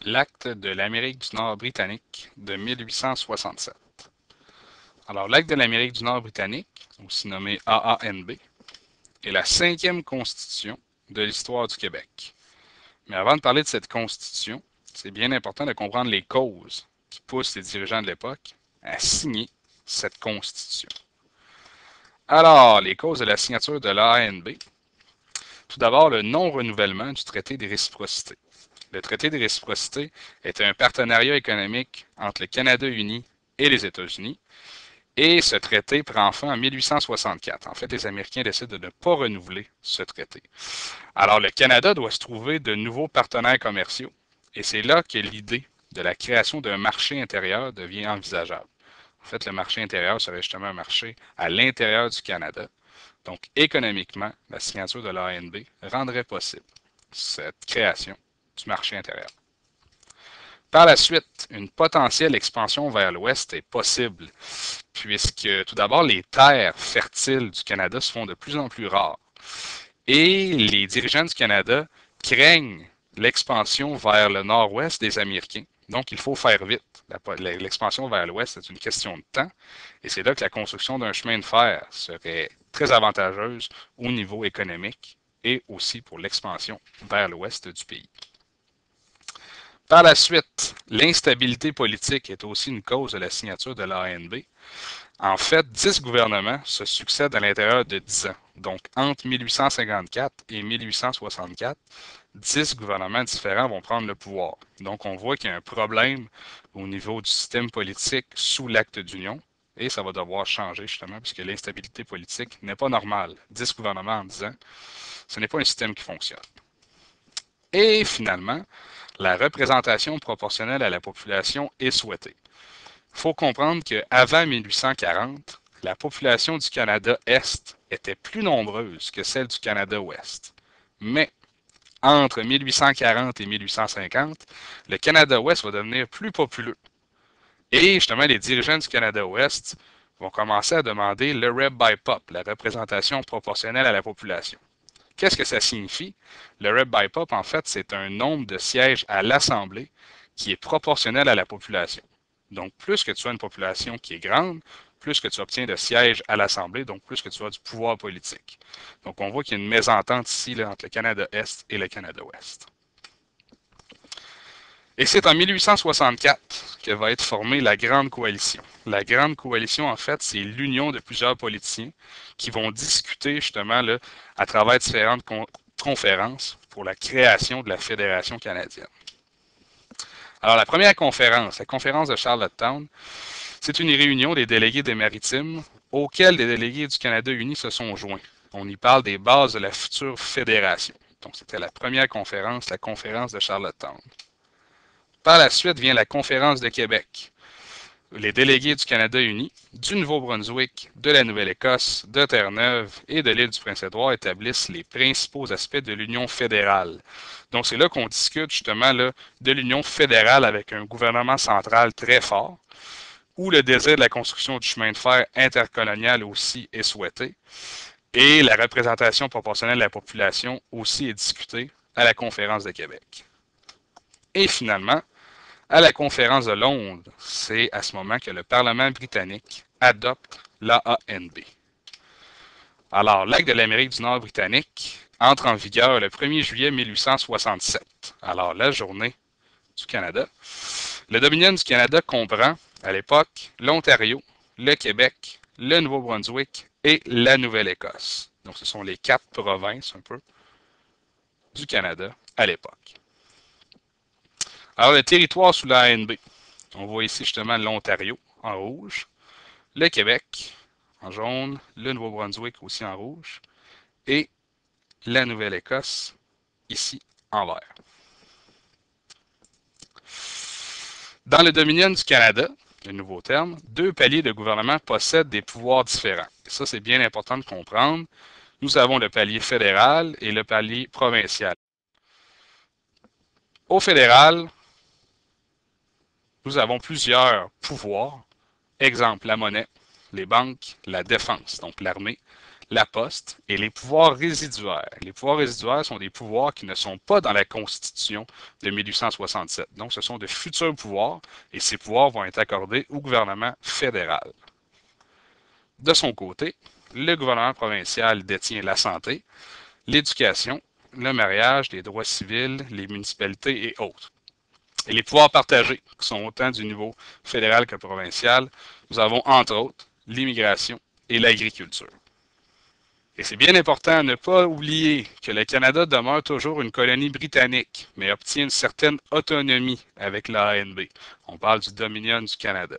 L'acte de l'Amérique du Nord britannique de 1867. Alors, l'acte de l'Amérique du Nord britannique, aussi nommé AANB, est la 5e constitution de l'histoire du Québec. Mais avant de parler de cette constitution, c'est bien important de comprendre les causes qui poussent les dirigeants de l'époque à signer cette constitution. Alors, les causes de la signature de l'AANB. Tout d'abord, le non-renouvellement du traité des réciprocités. Le traité des réciprocités est un partenariat économique entre le Canada uni et les États-Unis. Et ce traité prend fin en 1864. En fait, les Américains décident de ne pas renouveler ce traité. Alors, le Canada doit se trouver de nouveaux partenaires commerciaux. Et c'est là que l'idée de la création d'un marché intérieur devient envisageable. En fait, le marché intérieur serait justement un marché à l'intérieur du Canada. Donc, économiquement, la signature de l'ANB rendrait possible cette création du marché intérieur. Par la suite, une potentielle expansion vers l'ouest est possible, puisque tout d'abord, les terres fertiles du Canada se font de plus en plus rares. Et les dirigeants du Canada craignent l'expansion vers le nord-ouest des Américains. Donc, il faut faire vite. L'expansion vers l'ouest est une question de temps. Et c'est là que la construction d'un chemin de fer serait très avantageuse au niveau économique et aussi pour l'expansion vers l'ouest du pays. Par la suite, l'instabilité politique est aussi une cause de la signature de l'ANB. En fait, 10 gouvernements se succèdent à l'intérieur de 10 ans. Donc, entre 1854 et 1864, 10 gouvernements différents vont prendre le pouvoir. Donc, on voit qu'il y a un problème au niveau du système politique sous l'acte d'union. Et ça va devoir changer, justement, puisque l'instabilité politique n'est pas normale. 10 gouvernements en 10 ans, ce n'est pas un système qui fonctionne. Et finalement, la représentation proportionnelle à la population est souhaitée. Il faut comprendre qu'avant 1840, la population du Canada-Est était plus nombreuse que celle du Canada-Ouest. Mais entre 1840 et 1850, le Canada-Ouest va devenir plus populeux. Et justement, les dirigeants du Canada-Ouest vont commencer à demander le rep by pop, la représentation proportionnelle à la population. Qu'est-ce que ça signifie? Le rep by pop, en fait, c'est un nombre de sièges à l'Assemblée qui est proportionnel à la population. Donc, plus que tu as une population qui est grande, plus que tu obtiens de sièges à l'Assemblée, donc plus que tu as du pouvoir politique. Donc, on voit qu'il y a une mésentente ici là, entre le Canada-Est et le Canada-Ouest. Et c'est en 1864 que va être formée la Grande Coalition. La Grande Coalition, en fait, c'est l'union de plusieurs politiciens qui vont discuter justement là, à travers différentes conférences pour la création de la Fédération canadienne. Alors, la première conférence, la conférence de Charlottetown, c'est une réunion des délégués des Maritimes auxquels les délégués du Canada uni se sont joints. On y parle des bases de la future fédération. Donc, c'était la première conférence, la conférence de Charlottetown. Par la suite vient la conférence de Québec. Les délégués du Canada uni, du Nouveau-Brunswick, de la Nouvelle-Écosse, de Terre-Neuve et de l'île du Prince-Édouard établissent les principaux aspects de l'Union fédérale. Donc, c'est là qu'on discute justement là, de l'Union fédérale avec un gouvernement central très fort, où le désir de la construction du chemin de fer intercolonial aussi est souhaité, et la représentation proportionnelle de la population aussi est discutée à la conférence de Québec. Et finalement, à la conférence de Londres, c'est à ce moment que le Parlement britannique adopte l'AANB. Alors, l'acte de l'Amérique du Nord britannique entre en vigueur le 1er juillet 1867, alors la journée du Canada. Le Dominion du Canada comprend, à l'époque, l'Ontario, le Québec, le Nouveau-Brunswick et la Nouvelle-Écosse. Donc, ce sont les 4 provinces, un peu, du Canada à l'époque. Alors, le territoire sous la ANB. On voit ici justement l'Ontario en rouge, le Québec en jaune, le Nouveau-Brunswick aussi en rouge et la Nouvelle-Écosse ici en vert. Dans le Dominion du Canada, le nouveau terme, 2 paliers de gouvernement possèdent des pouvoirs différents. Et ça, c'est bien important de comprendre. Nous avons le palier fédéral et le palier provincial. Au fédéral, nous avons plusieurs pouvoirs. Exemple, la monnaie, les banques, la défense, donc l'armée, la poste et les pouvoirs résiduaires. Les pouvoirs résiduaires sont des pouvoirs qui ne sont pas dans la Constitution de 1867. Donc, ce sont de futurs pouvoirs et ces pouvoirs vont être accordés au gouvernement fédéral. De son côté, le gouvernement provincial détient la santé, l'éducation, le mariage, les droits civils, les municipalités et autres. Et les pouvoirs partagés, qui sont autant du niveau fédéral que provincial, nous avons entre autres l'immigration et l'agriculture. Et c'est bien important de ne pas oublier que le Canada demeure toujours une colonie britannique, mais obtient une certaine autonomie avec l'ANB. On parle du Dominion du Canada.